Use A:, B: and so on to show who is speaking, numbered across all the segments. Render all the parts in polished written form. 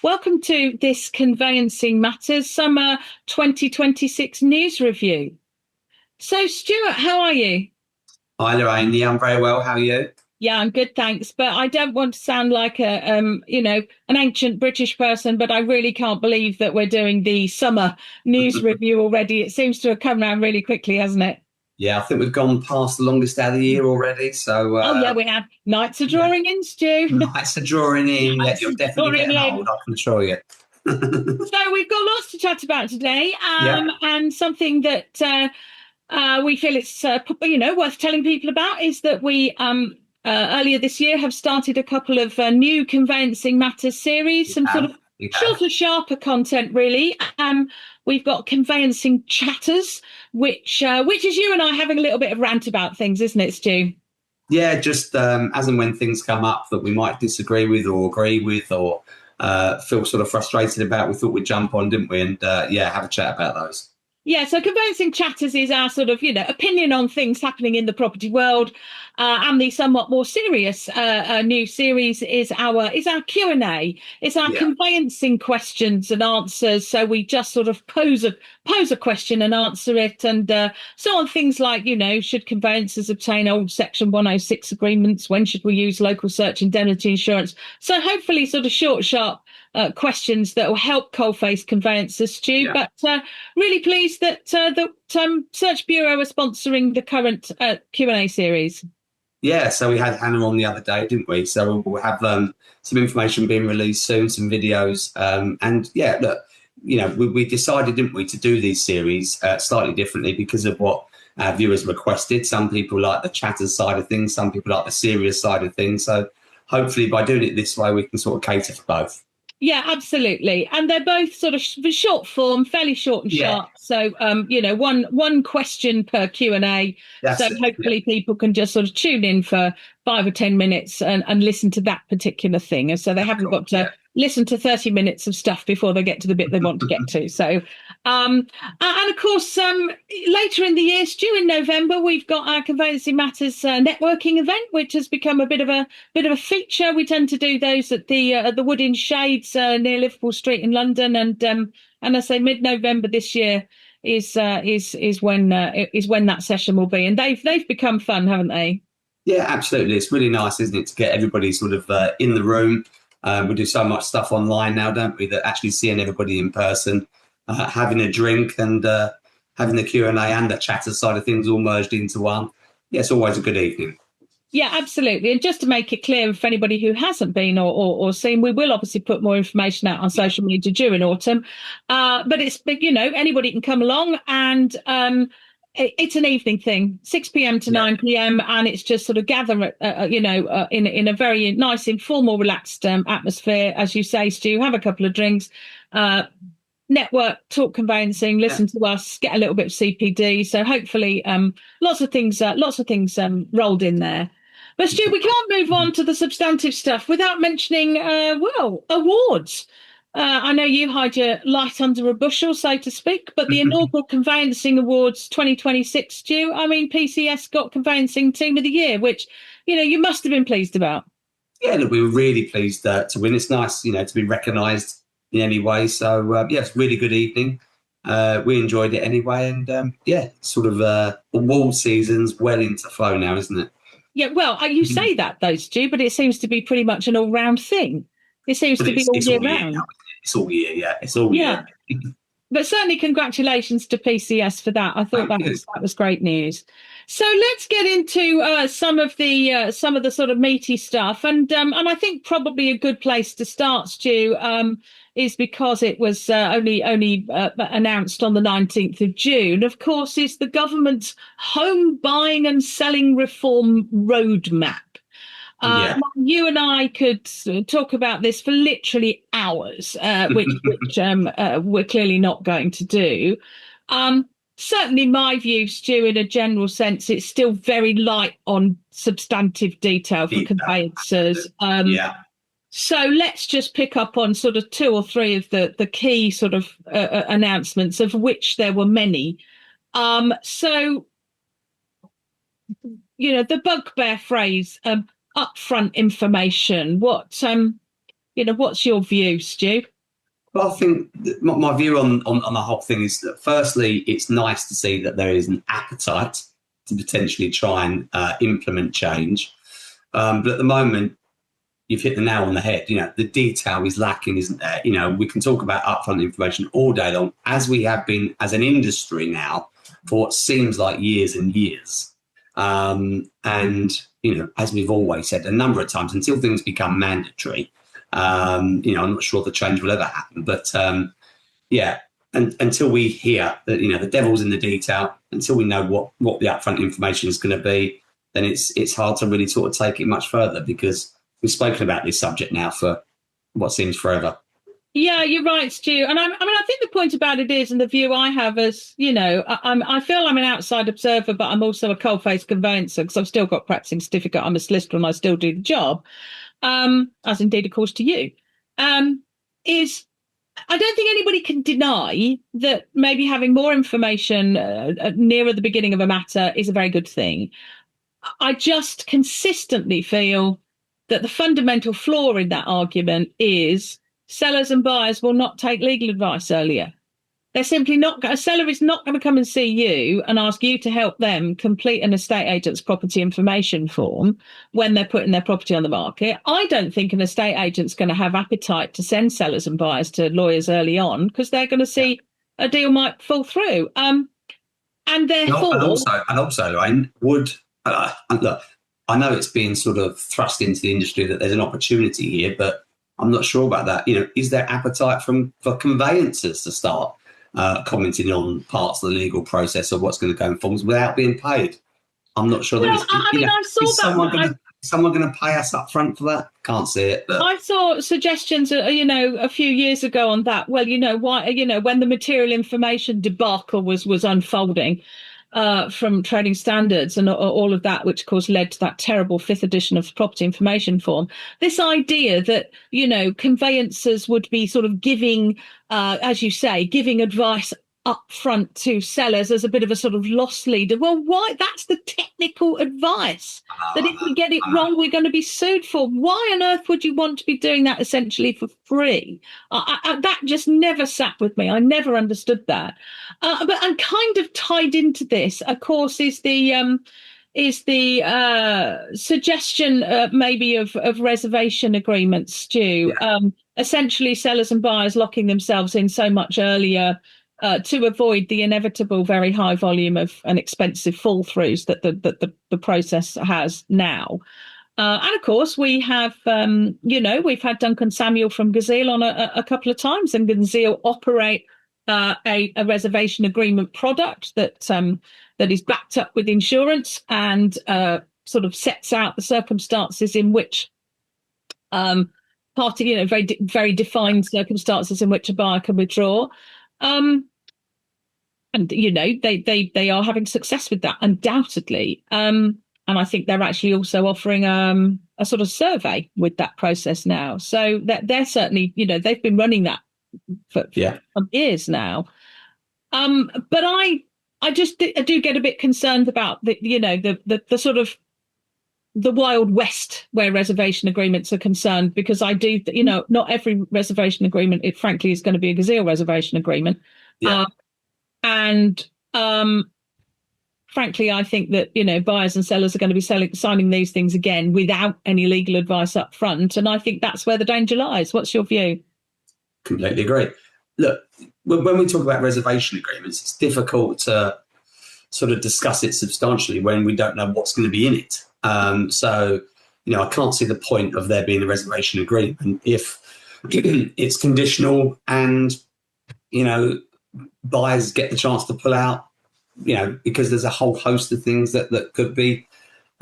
A: Welcome to this Conveyancing Matters Summer 2026 News Review. So, Stuart, how are you?
B: Hi, Lorraine. Yeah, I'm very well. How are you?
A: Yeah, I'm good, thanks. But I don't want to sound like an ancient British person, but I really can't believe that we're doing the summer news review already. It seems to have come around really quickly, hasn't it?
B: Yeah, I think we've gone past the longest day of the year already. So,
A: Oh, yeah, we have. Nights are
B: yeah,
A: drawing in, Stu.
B: nice are drawing in. Yeah,
A: Nights
B: you're
A: are
B: definitely
A: drawing
B: getting
A: in.
B: old, I can assure you.
A: So we've got lots to chat about today,
B: Yeah,
A: and something that we feel it's worth telling people about is that we earlier this year have started a couple of new conveyancing matters series,
B: we
A: some sort
B: have.
A: of
B: We have.
A: shorter, sharper content, really. We've got conveyancing chatters, which is you and I having a little bit of rant about things, isn't it, Stu?
B: Yeah, just as and when things come up that we might disagree with or agree with or feel sort of frustrated about, we thought we'd jump on, didn't we? And yeah, have a chat about those.
A: Yeah, so conveyancing chatters is our sort of, opinion on things happening in the property world, and the somewhat more serious new series is our Q&A. It's our
B: Yeah,
A: conveyancing questions and answers. So we just sort of pose a question and answer it, and so on things like, should conveyancers obtain old Section 106 agreements? When should we use local search indemnity insurance? So hopefully, sort of short, sharp questions that will help coalface conveyancers, Stu.
B: yeah.
A: But really pleased that Search Bureau are sponsoring the current Q&A series.
B: Yeah, so we had Hannah on the other day, didn't we? So we'll have some information being released soon, some videos. And yeah, look, we decided, didn't we, to do these series slightly differently because of what our viewers requested. Some people like the chatter side of things, some people like the serious side of things. So hopefully by doing it this way, we can sort of cater for both.
A: Yeah, absolutely. And they're both sort of short form, fairly short and
B: Yeah,
A: sharp. So, one question per Q&A. So
B: that's it. Yeah,
A: hopefully people can just sort of tune in for 5 or 10 minutes and listen to that particular thing. And so they haven't
B: cool.
A: got to
B: Yeah.
A: listen to 30 minutes of stuff before they get to the bit they want to get to. So, and of course, later in the year, Stu, in November, we've got our Conveyancing Matters networking event, which has become a bit of a feature. We tend to do those at the Wood in Shades near Liverpool Street in London, and I say mid-November this year is when that session will be, and they've become fun, haven't they?
B: Yeah, absolutely. It's really nice, isn't it, to get everybody sort of in the room. We do so much stuff online now, don't we, that actually seeing everybody in person, having a drink and having the Q&A and the chatter side of things all merged into one. Yeah, it's always a good evening.
A: Yeah, absolutely. And just to make it clear for anybody who hasn't been or seen, we will obviously put more information out on social media during autumn. But anybody can come along, and it's an evening thing, 6 p.m. to
B: Yeah,
A: 9 p.m. And it's just sort of gather, in a very nice, informal, relaxed atmosphere. As you say, Stu, have a couple of drinks, network, talk conveyancing,
B: yeah.
A: listen to us, get a little bit of CPD. So hopefully, lots of things rolled in there. But Stu, we can't move on to the substantive stuff without mentioning, awards. I know you hide your light under a bushel, so to speak, but the inaugural Conveyancing Awards 2026, Stu, I mean, PCS got Conveyancing Team of the Year, which, you must have been pleased about.
B: Yeah, look, we were really pleased to win. It's nice, to be recognised in any way. So, yeah, it's a really good evening. We enjoyed it anyway. And, yeah, sort of award season's well into flow now, isn't it?
A: Yeah, well, you say that though, Stu, but it seems to be pretty much an all-round thing. It seems
B: But
A: to be all
B: it's
A: year
B: all year now, isn't
A: round.
B: it? It's all year, yeah. It's all
A: Yeah,
B: year.
A: but certainly congratulations to PCS for that. I thought
B: Thank you.
A: that was great news. So let's get into some of the sort of meaty stuff, and I think probably a good place to start, Stu, is because it was only announced on the 19th of June. Of course, is the government's home buying and selling reform roadmap.
B: Yeah.
A: You and I could talk about this for literally hours, which we're clearly not going to do. Certainly, my view, Stu, in a general sense, it's still very light on substantive detail for conveyancers.
B: Yeah.
A: So let's just pick up on sort of two or three of the key sort of announcements, of which there were many. So, the bugbear phrase, upfront information. What's your view, Stu?
B: Well, I think my view on the whole thing is that firstly, it's nice to see that there is an appetite to potentially try and implement change. But at the moment, you've hit the nail on the head. The detail is lacking, isn't there? We can talk about upfront information all day long, as we have been as an industry now for what seems like years and years. And, as we've always said a number of times, until things become mandatory, I'm not sure the change will ever happen. But until we hear that, the devil's in the detail, until we know what the upfront information is going to be, then it's hard to really sort of take it much further, because we've spoken about this subject now for what seems forever.
A: Yeah, you're right, Stu. And I think the point about it is, and the view I have is, I feel I'm an outside observer, but I'm also a cold-faced conveyancer, because I've still got practicing certificate. I'm a solicitor and I still do the job, as indeed, of course, to you. Is I don't think anybody can deny that maybe having more information nearer the beginning of a matter is a very good thing. I just consistently feel that the fundamental flaw in that argument is sellers and buyers will not take legal advice earlier. They're simply not. A seller is not going to come and see you and ask you to help them complete an estate agent's property information form when they're putting their property on the market. I don't think an estate agent's going to have appetite to send sellers and buyers to lawyers early on, because they're going to see a deal might fall through. And therefore,
B: and also, Lorraine, look, I know it's being sort of thrust into the industry that there's an opportunity here, but I'm not sure about that. Is there appetite for conveyancers to start commenting on parts of the legal process of what's going to go in forms without being paid? I'm not sure.
A: I saw
B: that. Is someone going to pay us up front for that? Can't see it. But
A: I saw suggestions, a few years ago on that. Well, why? When the material information debacle was unfolding. From trading standards and all of that, which of course led to that terrible 5th edition of the property information form. This idea that, conveyancers would be sort of giving, as you say, giving advice up front to sellers as a bit of a sort of loss leader. Well, why? That's the technical advice that if we get it wrong, we're going to be sued for. Why on earth would you want to be doing that essentially for free? That just never sat with me. I never understood that. But I'm kind of tied into this, of course, is the suggestion maybe of reservation agreements, Stu. Yeah. Essentially, sellers and buyers locking themselves in so much earlier to avoid the inevitable very high volume of and expensive fall-throughs that the process has now. And of course, we have, we've had Duncan Samuel from Gazelle on a couple of times, and Gazelle operate a reservation agreement product that is backed up with insurance and sort of sets out the circumstances in which very very defined circumstances in which a buyer can withdraw. And they are having success with that, undoubtedly. And I think they're actually also offering a sort of survey with that process now. So they're certainly, they've been running that for years now. But I do get a bit concerned about the sort of the Wild West where reservation agreements are concerned, because I do, not every reservation agreement, it frankly is going to be a Gazelle reservation agreement. Yeah. Frankly, I think that, buyers and sellers are going to be signing these things again without any legal advice up front. And I think that's where the danger lies. What's your view?
B: Completely agree. Look, when we talk about reservation agreements, it's difficult to sort of discuss it substantially when we don't know what's going to be in it. So, I can't see the point of there being a reservation agreement if it's conditional and, buyers get the chance to pull out, because there's a whole host of things that could be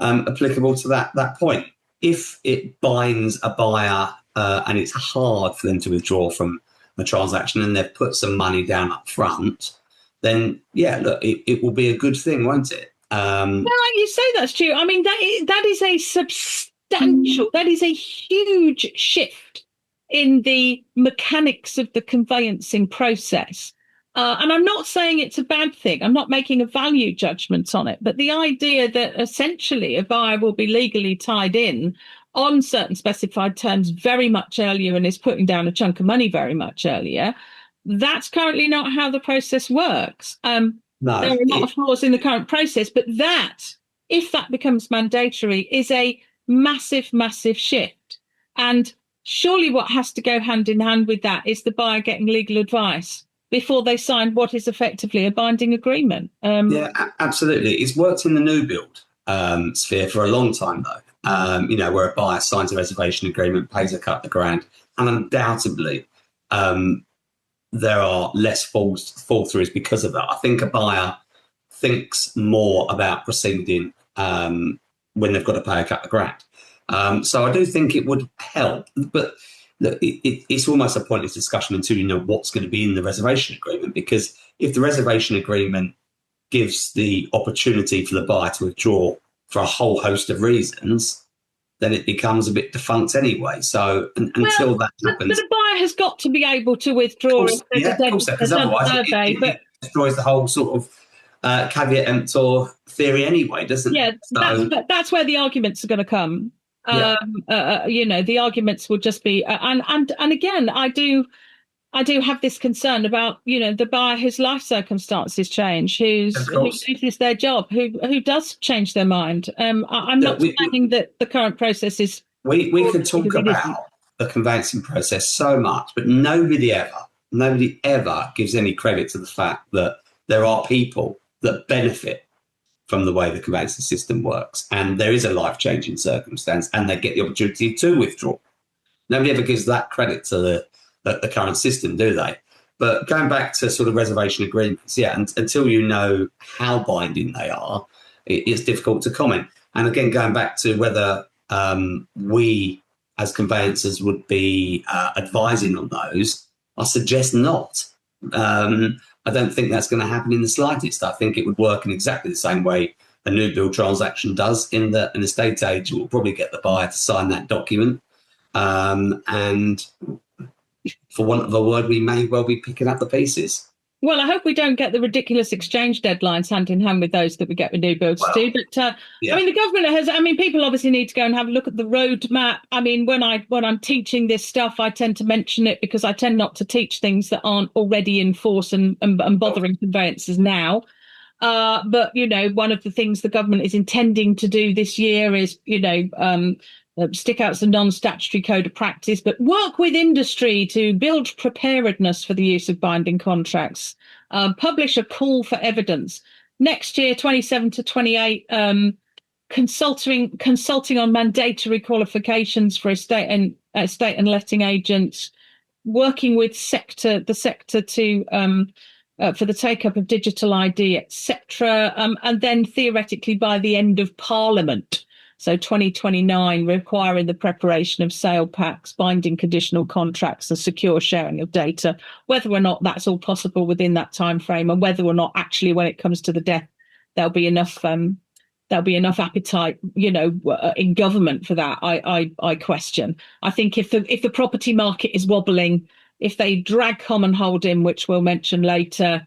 B: applicable to that point. If it binds a buyer and it's hard for them to withdraw from a transaction and they've put some money down up front, then, it will be a good thing, won't it?
A: You say that's true. I mean, that is a substantial, that is a huge shift in the mechanics of the conveyancing process. And I'm not saying it's a bad thing. I'm not making a value judgment on it. But the idea that essentially a buyer will be legally tied in on certain specified terms very much earlier and is putting down a chunk of money very much earlier, that's currently not how the process works.
B: No,
A: there are a lot of flaws in the current process, but that, if that becomes mandatory, is a massive, massive shift. And surely what has to go hand in hand with that is the buyer getting legal advice before they sign what is effectively a binding agreement.
B: Yeah, absolutely. It's worked in the new build sphere for a long time, though. Where a buyer signs a reservation agreement, pays a couple of grand, and undoubtedly there are less fall throughs because of that. I think a buyer thinks more about proceeding when they've got to pay a couple of grand. So I do think it would help, but look, it's almost a pointless discussion until you know what's going to be in the reservation agreement, because if the reservation agreement gives the opportunity for the buyer to withdraw for a whole host of reasons, then it becomes a bit defunct anyway. So until that happens...
A: But the buyer has got to be able to withdraw
B: because otherwise it destroys the whole sort of caveat emptor theory anyway, doesn't it?
A: Yeah, that's where the arguments are going to come. The arguments will just be... And again, I do have this concern about, the buyer whose life circumstances change, who loses their job, who does change their mind. I'm not saying that the current process is...
B: We could talk about the conveyancing process so much, but nobody ever gives any credit to the fact that there are people that benefit from the way the conveyancing system works, and there is a life-changing circumstance, and they get the opportunity to withdraw. Nobody ever gives that credit to the current system, do they? But going back to sort of reservation agreements, until you know how binding they are, it's difficult to comment. And again, going back to whether we as conveyancers would be advising on those, I suggest not. I don't think that's going to happen in the slightest. I think it would work in exactly the same way a new build transaction does. In the estate agent will probably get the buyer to sign that document, and for want of a word, we may well be picking up the pieces.
A: Well, I hope we don't get the ridiculous exchange deadlines hand in hand with those that we get with new builds too. But the government has. People obviously need to go and have a look at the roadmap. When I'm teaching this stuff, I tend to mention it because I tend not to teach things that aren't already in force and bothering conveyancers now. But one of the things the government is intending to do this year is stick out some non-statutory code of practice, but work with industry to build preparedness for the use of binding contracts, publish a call for evidence. Next year, 27 to 28, consulting on mandatory qualifications for estate and letting agents, working with the sector to for the take-up of digital ID, etc. And then theoretically by the end of Parliament, so 2029, requiring the preparation of sale packs, binding conditional contracts, and secure sharing of data. Whether or not that's all possible within that time frame, and whether or not actually, when it comes to the death, there'll be enough appetite, in government for that. I question. I think if the property market is wobbling, if they drag commonhold in, which we'll mention later.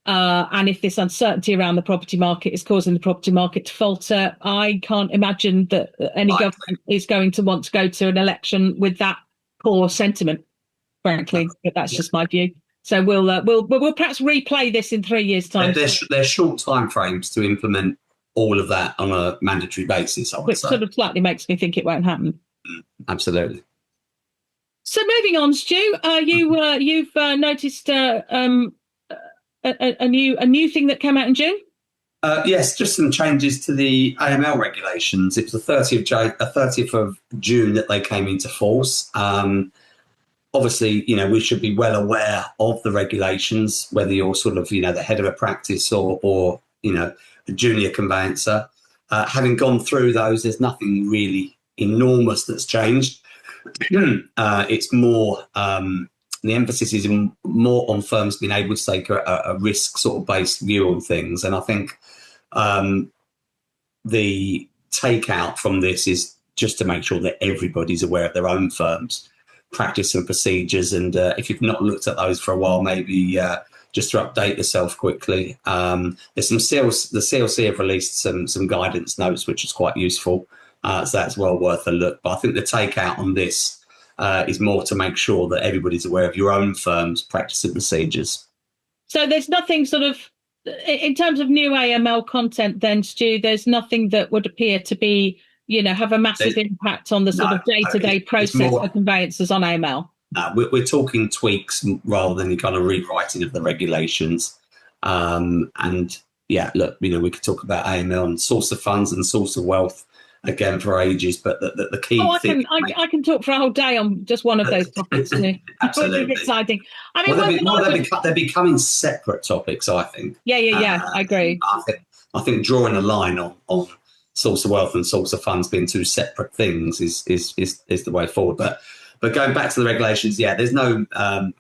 A: And if this uncertainty around the property market is causing the property market to falter, I can't imagine that any government is going to want to go to an election with that poor sentiment, frankly. But that's just my view. So we'll perhaps replay this in 3 years' time.
B: There's short time frames to implement all of that on a mandatory basis, I would say.
A: Which sort of slightly makes me think it won't happen.
B: Absolutely.
A: So moving on, Stu, you've noticed a new thing that came out in June?
B: Yes, just some changes to the AML regulations. It was the 30th of June that they came into force. Obviously, we should be well aware of the regulations, whether you're sort of, the head of a practice or a junior conveyancer. Having gone through those, there's nothing really enormous that's changed. It's more... the emphasis is more on firms being able to take a risk sort of based view on things. And I think the takeout from this is just to make sure that everybody's aware of their own firm's practice and procedures. And if you've not looked at those for a while, maybe just to update yourself quickly. There's some the CLC have released some guidance notes, which is quite useful. So that's well worth a look. But I think the takeout on this is more to make sure that everybody's aware of your own firm's practice and procedures.
A: So there's nothing sort of, in terms of new AML content then, Stu, there's nothing that would appear to be, have a massive impact on the sort of day-to-day process for conveyancers on AML.
B: No, we're talking tweaks rather than any kind of rewriting of the regulations. And yeah, look, we could talk about AML and source of funds and source of wealth again for ages, but the key thing...
A: I can talk for a whole day on just one of those topics.
B: Absolutely.
A: It's exciting. I mean,
B: they're becoming separate topics, I think.
A: Yeah, I agree.
B: I think drawing a line on source of wealth and source of funds being two separate things is the way forward. But going back to the regulations, there's no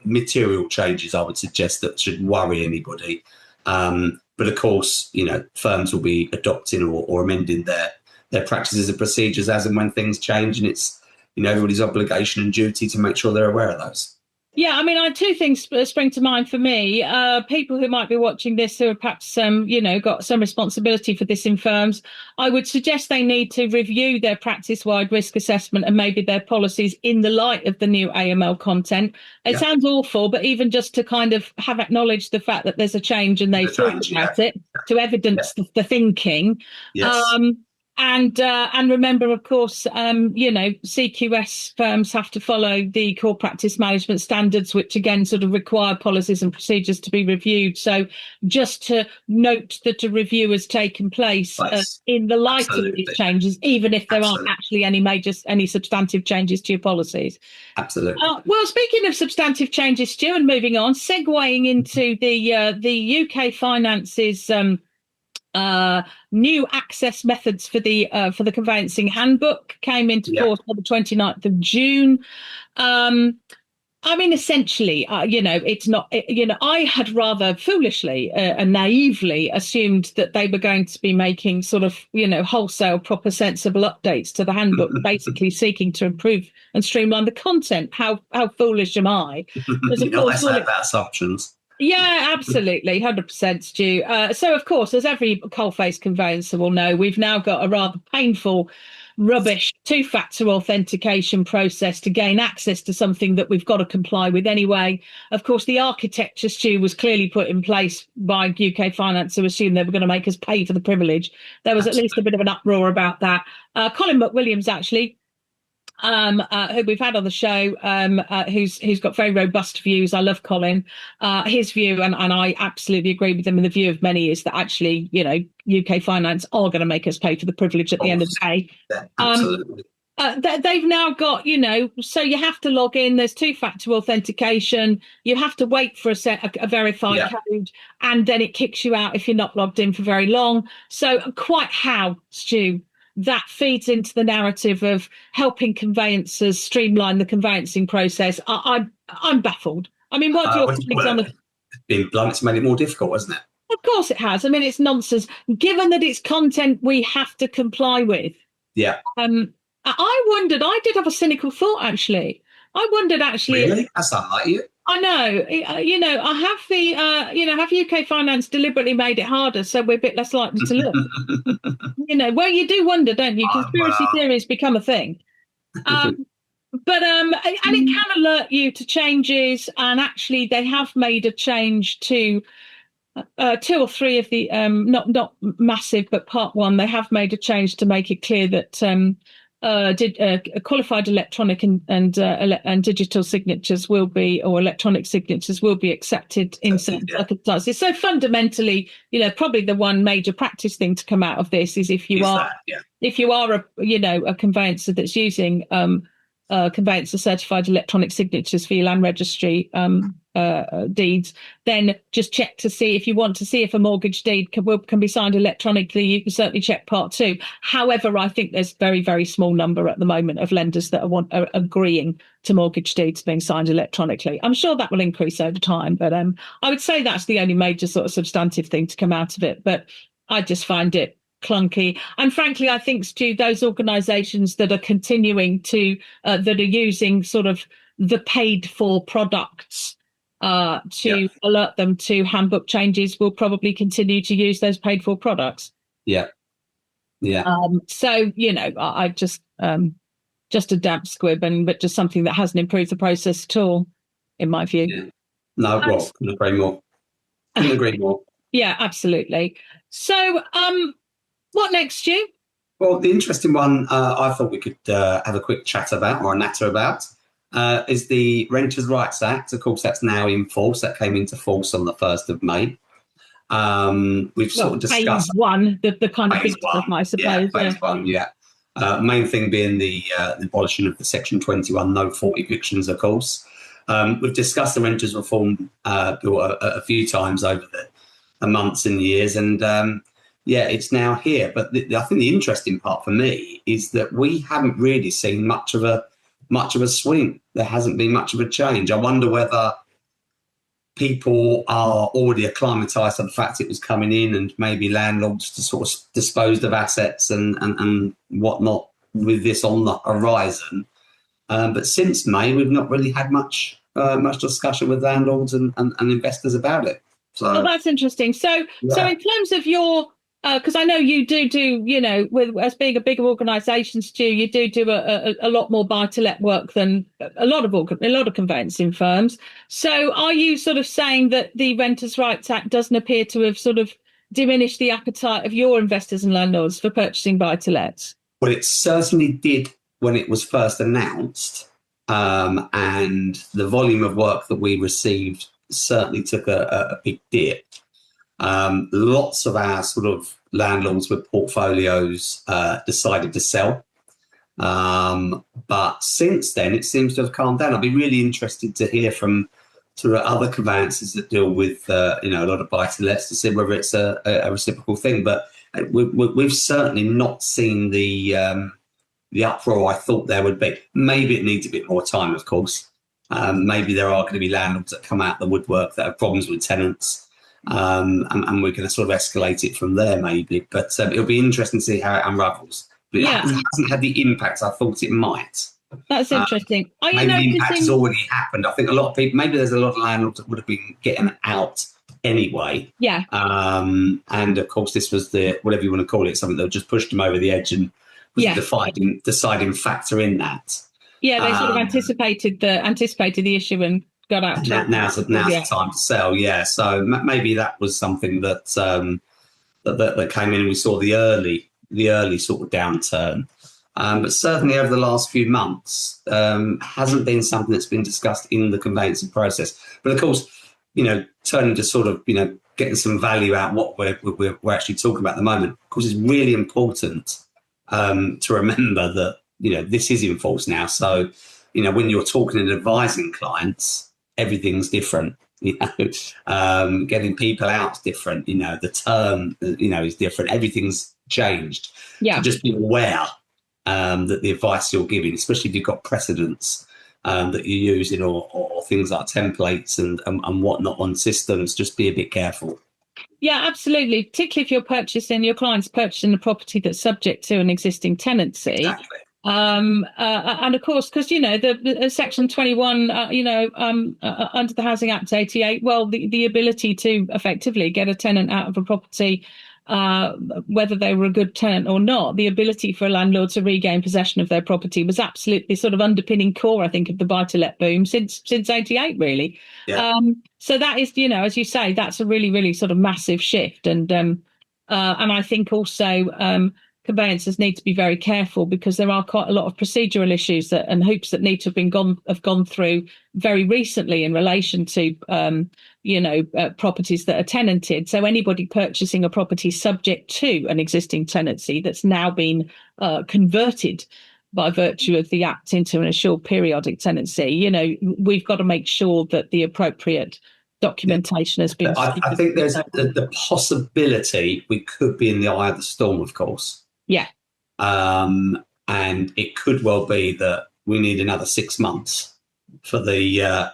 B: material changes I would suggest that should worry anybody. But of course, firms will be adopting or amending their practices and procedures as and when things change, and it's everybody's obligation and duty to make sure they're aware of those.
A: Yeah, I mean, two things spring to mind for me. People who might be watching this who are perhaps, got some responsibility for this in firms, I would suggest they need to review their practice-wide risk assessment and maybe their policies in the light of the new AML content. It sounds awful, but even just to kind of have acknowledged the fact that there's a change and they've thought about it to evidence the thinking.
B: Yes.
A: And remember, of course, CQS firms have to follow the core practice management standards, which again sort of require policies and procedures to be reviewed. So just to note that a review has taken place in the light of these changes, even if there aren't actually any substantive changes to your policies.
B: Absolutely.
A: Well, speaking of substantive changes, Stu, and moving on, segueing into the UK Finance's new access methods for the conveyancing handbook came into force on the 29th of June. I mean, essentially, it's not, I had rather foolishly and naively assumed that they were going to be making sort of, wholesale, proper, sensible updates to the handbook, basically seeking to improve and streamline the content. How foolish am I?
B: Because of course, about assumptions.
A: Yeah, absolutely. 100%, Stu. So, of course, as every coal-faced conveyancer will know, we've now got a rather painful, rubbish two-factor authentication process to gain access to something that we've got to comply with anyway. Of course, the architecture, Stu, was clearly put in place by UK Finance, who assumed they were going to make us pay for the privilege. There was at least a bit of an uproar about that. Colin McWilliams, actually, who we've had on the show, who's got very robust views. I love Colin. His view, and I absolutely agree with him, and the view of many is that actually, UK Finance are going to make us pay for the privilege at the end of the day.
B: Yeah, absolutely.
A: They've now got, so you have to log in. There's two-factor authentication. You have to wait for a verified code, and then it kicks you out if you're not logged in for very long. So quite how, Stu, that feeds into the narrative of helping conveyancers streamline the conveyancing process. I'm baffled. I mean, what do your colleagues on the...
B: Being blunt, it's made it more difficult, hasn't it?
A: Of course it has. I mean, it's nonsense, given that it's content we have to comply with.
B: Yeah.
A: I did have a cynical thought, actually.
B: Really? That's not like you.
A: I know, I have have UK Finance deliberately made it harder so we're a bit less likely to look? Well, you do wonder, don't you? Conspiracy theories become a thing. And it can alert you to changes, and actually they have made a change to two or three of the, not massive, but part one, they have made a change to make it clear that qualified electronic and digital signatures will be, or electronic signatures will be accepted in certain circumstances. So fundamentally, probably the one major practice thing to come out of this is if you are a conveyancer that's using conveyancer certified electronic signatures for your land registry deeds, then just check to see if you want to see if a mortgage deed can be signed electronically. You can certainly check part two. However, I think there's very, very small number at the moment of lenders that are agreeing to mortgage deeds being signed electronically. I'm sure that will increase over time, but I would say that's the only major sort of substantive thing to come out of it. But I just find it clunky, and frankly, I think, Stu, those organisations that are continuing to that are using sort of the paid for products to alert them to handbook changes, will probably continue to use those paid for products.
B: Yeah.
A: So, I just a damp squib, but just something that hasn't improved the process at all, in my view.
B: Yeah. No, well, couldn't agree more. Couldn't agree more.
A: Yeah, absolutely. So, what next, Stu?
B: Well, the interesting one I thought we could have a quick chat about, or a natter about, is the Renters' Rights Act. Of course, that's now in force. That came into force on the 1st of May. We've sort of discussed
A: phase one, the kind of big stuff, I suppose.
B: Yeah, phase one, yeah. Main thing being the abolition of the Section 21 no fault evictions, of course. We've discussed the renters reform bill a few times over the months and years, and it's now here. But I think the interesting part for me is that we haven't really seen much of a swing. There hasn't been much of a change. I wonder whether people are already acclimatised to the fact it was coming in, and maybe landlords to sort of disposed of assets and whatnot with this on the horizon. But since May, we've not really had much discussion with landlords and investors about it. So
A: that's interesting. So in terms of your, because I know you do, with as being a bigger organisation, Stu, you do a lot more buy-to-let work than a lot of conveyancing firms. So are you sort of saying that the Renters' Rights Act doesn't appear to have sort of diminished the appetite of your investors and landlords for purchasing buy-to-lets?
B: Well, it certainly did when it was first announced, and the volume of work that we received certainly took a big dip. Lots of our sort of landlords with portfolios decided to sell. But since then, it seems to have calmed down. I'd be really interested to hear from sort of other conveyancers that deal with a lot of buy-to-lets to see whether it's a reciprocal thing. But we've certainly not seen the uproar I thought there would be. Maybe it needs a bit more time, of course. Maybe there are going to be landlords that come out the woodwork that have problems with tenants, and we're going to sort of escalate it from there, maybe. But it'll be interesting to see how it unravels. But it hasn't had the impact I thought it might.
A: That's interesting.
B: Maybe the impact has already happened. I think a lot of people, maybe there's a lot of landlords that would have been getting out anyway.
A: Yeah.
B: And of course, this was the, whatever you want to call it, something that just pushed them over the edge and was the deciding factor in that. Yeah,
A: they sort of anticipated the issue and got out.
B: Now's the time to sell. Yeah, so maybe that was something that that came in, and we saw the early sort of downturn. But certainly over the last few months, hasn't been something that's been discussed in the conveyancing process. But of course, turning to sort of getting some value out what we're actually talking about at the moment. Of course, it's really important to remember that this is in force now. So when you're talking and advising clients, everything's different. Getting people out is different. The term is different. Everything's changed. Yeah. So just be aware that the advice you're giving, especially if you've got precedents that you're using or things like templates and whatnot on systems, just be a bit careful.
A: Yeah, absolutely. Particularly if your client's purchasing a property that's subject to an existing tenancy.
B: Exactly.
A: And of course, because the Section 21, under the Housing Act 88, well, the ability to effectively get a tenant out of a property, whether they were a good tenant or not, the ability for a landlord to regain possession of their property was absolutely sort of underpinning core, I think, of the buy-to-let boom since 88, really. Yeah. So that is, as you say, that's a really, really sort of massive shift, and I think also conveyancers need to be very careful, because there are quite a lot of procedural issues and hoops that need to have gone through very recently in relation to properties that are tenanted. So anybody purchasing a property subject to an existing tenancy that's now been converted by virtue of the Act into an assured periodic tenancy, we've got to make sure that the appropriate documentation has been.
B: I think there's the possibility we could be in the eye of the storm, of course.
A: Yeah.
B: And it could well be that we need another 6 months for the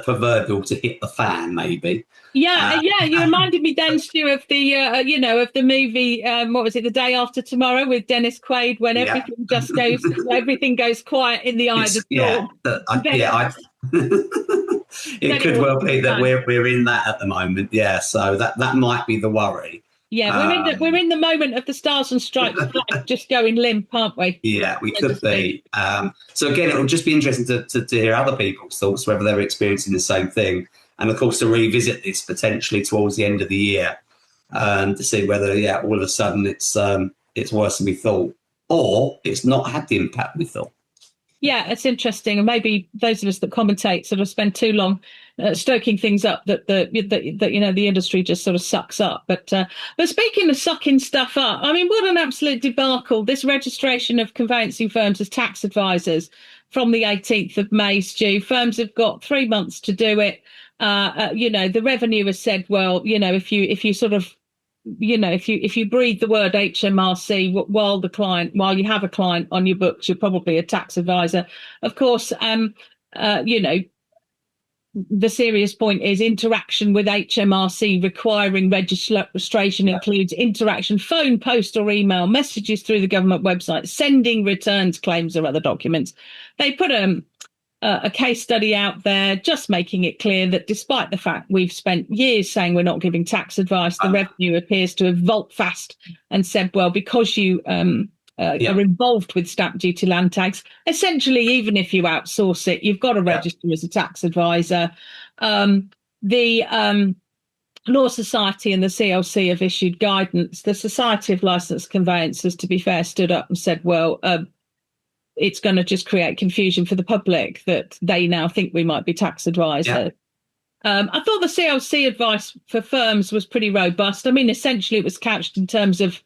B: proverbial to hit the fan, maybe.
A: Yeah. You reminded me then, Stu, of the of the movie. What was it? The Day After Tomorrow with Dennis Quaid, when everything goes quiet in the eye of the storm.
B: It could well be that we're in that at the moment. Yeah, so that might be the worry.
A: Yeah, we're in the moment of the Stars and Stripes flag just going limp, aren't we?
B: Yeah, we could be. So again, it will just be interesting to hear other people's thoughts, whether they're experiencing the same thing, and of course to revisit this potentially towards the end of the year, to see whether all of a sudden it's worse than we thought, or it's not had the impact we thought.
A: Yeah, it's interesting, and maybe those of us that commentate sort of spend too long stoking things up that the industry just sort of sucks up. But speaking of sucking stuff up, I mean, what an absolute debacle! This registration of conveyancing firms as tax advisors from the 18th of May, Stu. Firms have got 3 months to do it. The revenue has said, well, if you sort of if you breathe the word HMRC while you have a client on your books, you're probably a tax advisor. Of course, the serious point is interaction with HMRC requiring registration includes interaction, phone, post or email, messages through the government website, sending returns, claims or other documents. They put a case study out there just making it clear that despite the fact we've spent years saying we're not giving tax advice, the revenue appears to have vault fast and said, well, because you are involved with stamp duty land tax, essentially, even if you outsource it, you've got to register as a tax advisor. The Law Society and the CLC have issued guidance. The Society of Licensed Conveyancers, to be fair, stood up and said, well, it's going to just create confusion for the public that they now think we might be tax advisors. I thought the CLC advice for firms was pretty robust. I mean, essentially, it was couched in terms of,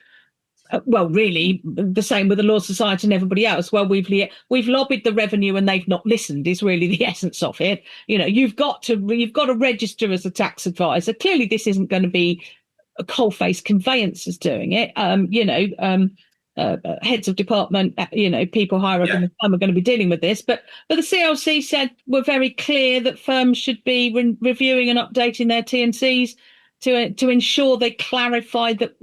A: really the same with the Law Society and everybody else. Well, we've lobbied the revenue and they've not listened is really the essence of it. You've got to register as a tax advisor. Clearly, this isn't going to be a coal-faced conveyancers doing it. Heads of department, people higher up in the firm are going to be dealing with this. But the CLC said we're very clear that firms should be reviewing and updating their T&Cs to ensure they clarify that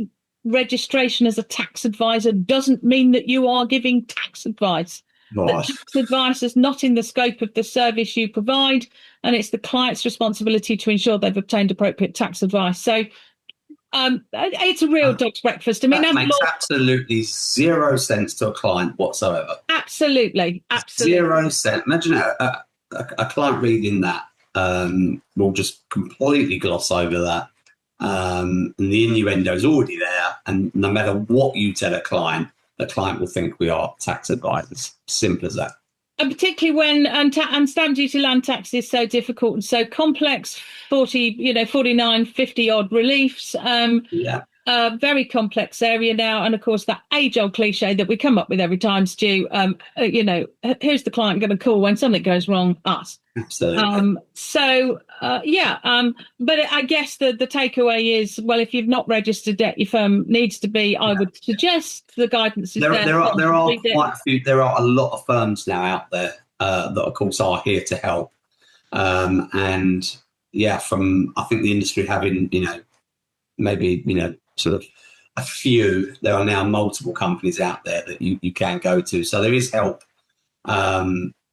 A: registration as a tax advisor doesn't mean that you are giving tax advice. That tax advice is not in the scope of the service you provide, and it's the client's responsibility to ensure they've obtained appropriate tax advice. So it's a real dog's breakfast. I mean, that makes
B: absolutely zero sense to a client whatsoever.
A: Absolutely.
B: 0 cents. Imagine a client reading that will just completely gloss over that. And the innuendo is already there. And no matter what you tell a client, the client will think we are tax advisors. Simple as that.
A: And particularly when and stamp duty land tax is so difficult and so complex, 49, 50 odd reliefs. Very complex area now. And of course, that age-old cliche that we come up with every time, Stu, who's the client going to call when something goes wrong? Us.
B: Absolutely.
A: But I guess the takeaway is, well, if you've not registered yet, your firm needs to be. I would suggest the guidance is there.
B: There are quite a few. There are a lot of firms now out there that, of course, are here to help. From I think the industry having maybe sort of a few. There are now multiple companies out there that you can go to. So there is help.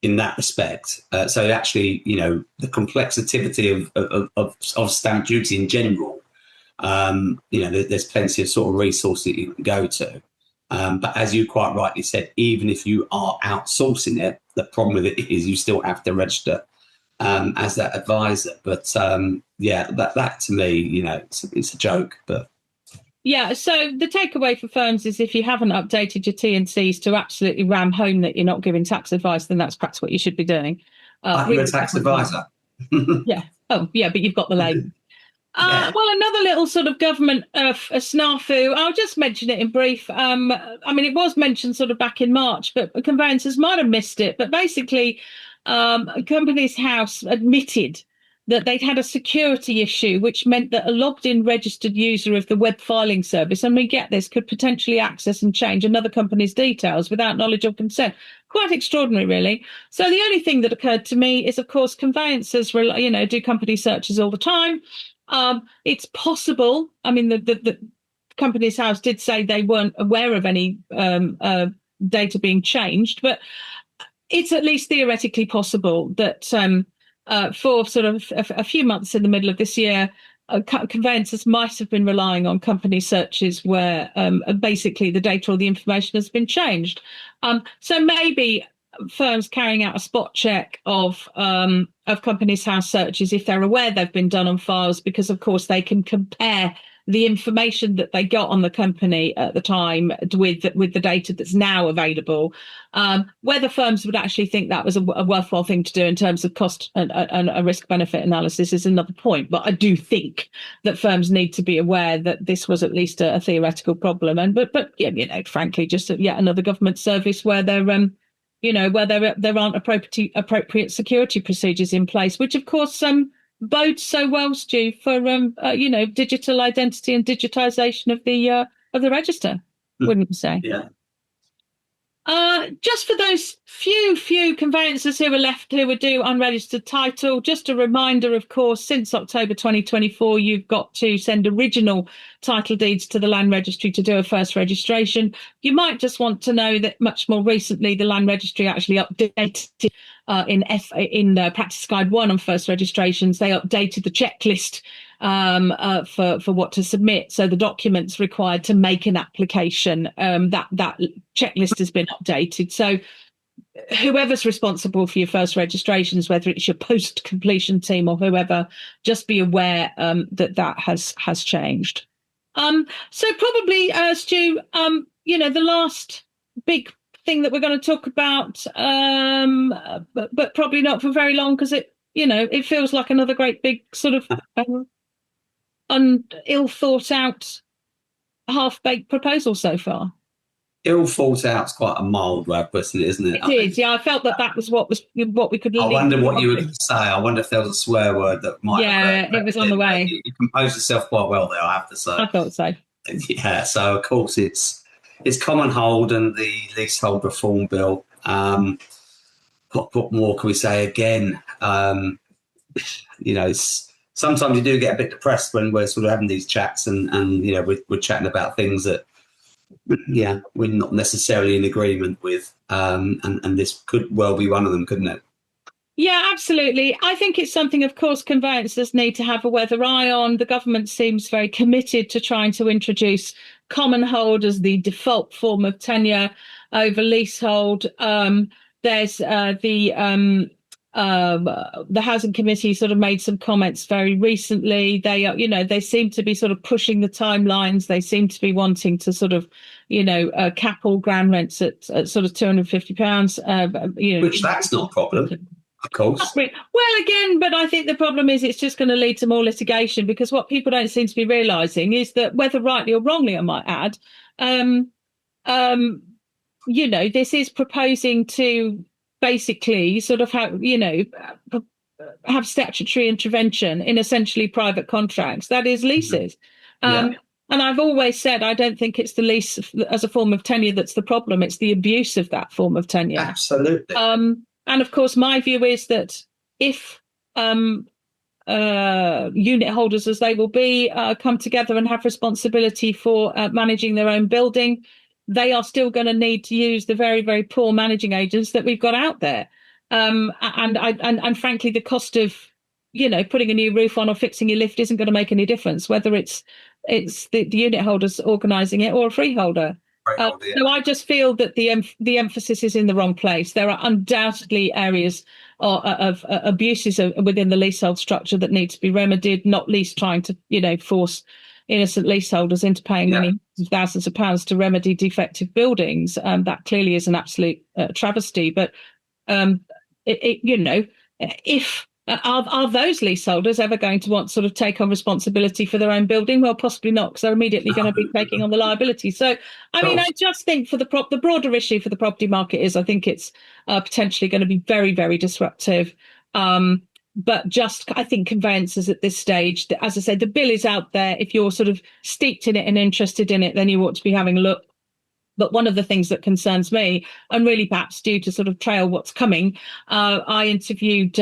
B: In that respect, so actually, the complexity of stamp duty in general, there's plenty of sort of resources that you can go to. But as you quite rightly said, even if you are outsourcing it, the problem with it is you still have to register as that advisor. But that to me, it's a joke, but.
A: Yeah, so the takeaway for firms is if you haven't updated your T&Cs to absolutely ram home that you're not giving tax advice, then that's perhaps what you should be doing.
B: You're a tax advisor.
A: Yeah. Oh, yeah, but you've got the label. Well, another little sort of government snafu. I'll just mention it in brief. It was mentioned sort of back in March, but conveyancers might have missed it. But basically, Companies House admitted that they'd had a security issue, which meant that a logged-in registered user of the web filing service, and we get this, could potentially access and change another company's details without knowledge or consent. Quite extraordinary, really. So the only thing that occurred to me is, of course, conveyancers, do company searches all the time. It's possible. I mean, the Companies House did say they weren't aware of any data being changed, but it's at least theoretically possible that for sort of a few months in the middle of this year, conveyancers might have been relying on company searches where basically the data or the information has been changed. So maybe firms carrying out a spot check of companies' house searches, if they're aware they've been done on files, because of course they can compare the information that they got on the company at the time with the data that's now available. Whether firms would actually think that was a worthwhile thing to do in terms of cost and a risk benefit analysis is another point. But I do think that firms need to be aware that this was at least a theoretical problem. And but frankly, just yet another government service where there aren't appropriate security procedures in place, which of course bodes so well, Stu, for digital identity and digitization of the register, wouldn't you say?
B: Yeah.
A: Just for those few conveyancers who are left who would do unregistered title, just a reminder, of course, since October 2024, you've got to send original title deeds to the Land Registry to do a first registration. You might just want to know that much more recently, the Land Registry actually updated in Practice Guide 1 on first registrations. They updated the checklist for what to submit. So the documents required to make an application, that checklist has been updated. So whoever's responsible for your first registrations, whether it's your post-completion team or whoever, just be aware that has changed. So probably, Stu, the last big thing that we're going to talk about, but probably not for very long, because it feels like another great big sort of ill thought out, half-baked proposal so far.
B: Ill thought out is quite a mild way of putting it, isn't it?
A: It is, yeah. I felt that was what we could.
B: I wonder what you were going to say. I wonder if there was a swear word that might.
A: Yeah, it was on the way.
B: You composed yourself quite well there, I have to say.
A: I thought so.
B: Yeah, so of course it's commonhold and the leasehold reform bill. What more can we say? Again, sometimes you do get a bit depressed when we're sort of having these chats and we're chatting about things that we're not necessarily in agreement with, and this could well be one of them, couldn't it?
A: Yeah, absolutely. I think it's something, of course, conveyancers need to have a weather eye on. The government seems very committed to trying to introduce commonhold as the default form of tenure over leasehold. There's the Housing Committee sort of made some comments very recently. They seem to be sort of pushing the timelines. They seem to be wanting to sort of, cap all ground rents at sort of £250.
B: Which that's not a problem. Of course.
A: Well, again, but I think the problem is it's just going to lead to more litigation, because what people don't seem to be realising is that, whether rightly or wrongly, I might add, this is proposing to basically sort of have statutory intervention in essentially private contracts, that is leases. And I've always said I don't think it's the lease as a form of tenure that's the problem, it's the abuse of that form of tenure.
B: Absolutely.
A: And of course, my view is that if unit holders, as they will be, come together and have responsibility for managing their own building, they are still going to need to use the very, very poor managing agents that we've got out there. And frankly, the cost of putting a new roof on or fixing your lift isn't going to make any difference, whether it's the unit holders organising it or a freeholder. So I just feel that the emphasis is in the wrong place. There are undoubtedly areas of abuses within the leasehold structure that need to be remedied, not least trying to force innocent leaseholders into paying many thousands of pounds to remedy defective buildings. That clearly is an absolute travesty. But if are those leaseholders ever going to want to sort of take on responsibility for their own building? Well, possibly not, because they're immediately going to be taking on the liability. So, I mean, I just think for the broader issue for the property market is, I think it's potentially going to be very, very disruptive. But I think conveyancers at this stage, as I said, the bill is out there. If you're sort of steeped in it and interested in it, then you ought to be having a look. But one of the things that concerns me, and really perhaps due to sort of trail what's coming, I interviewed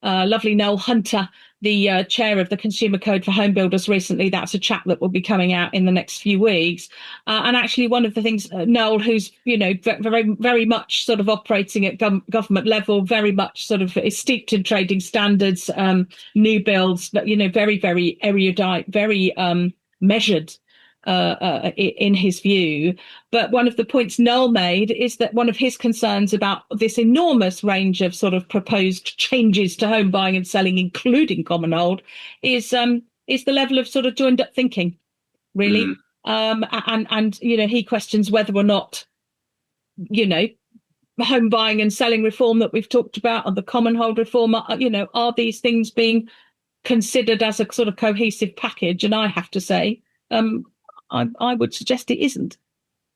A: lovely Noel Hunter the chair of the Consumer Code for Home Builders recently. That's a chat that will be coming out in the next few weeks. And actually, one of the things, Noel, who's very very much sort of operating at government level, very much sort of is steeped in trading standards, new builds, but very very erudite, very measured in his view. But one of the points Noel made is that one of his concerns about this enormous range of sort of proposed changes to home buying and selling, including commonhold, is the level of sort of joined up thinking, really. And he questions whether or not home buying and selling reform that we've talked about, and the commonhold reform, are these things being considered as a sort of cohesive package? And I have to say, I would suggest it isn't.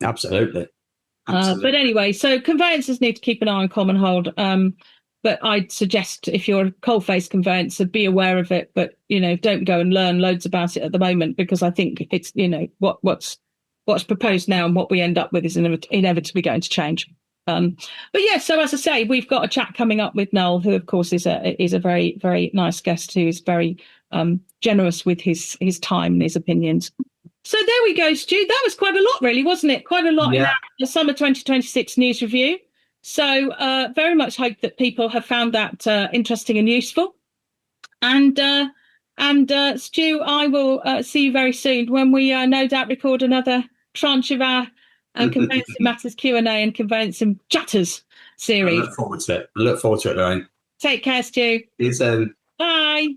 B: Absolutely.
A: But anyway, so conveyancers need to keep an eye on commonhold. But I'd suggest, if you're a cold-faced conveyancer, be aware of it. But don't go and learn loads about it at the moment, because I think it's what's proposed now and what we end up with is inevitably going to change. But yeah, so as I say, we've got a chat coming up with Noel, who of course is a very very nice guest, who is very generous with his time and his opinions. So there we go, Stu. That was quite a lot, really, wasn't it? Quite a lot in the summer 2026 news review. So very much hope that people have found that interesting and useful. And Stu, I will see you very soon when we no doubt record another tranche of our Conveyancing Matters Q&A and Conveyancing Chatters series.
B: I look forward to it. Lorraine.
A: Take care, Stu.
B: See you soon.
A: Bye.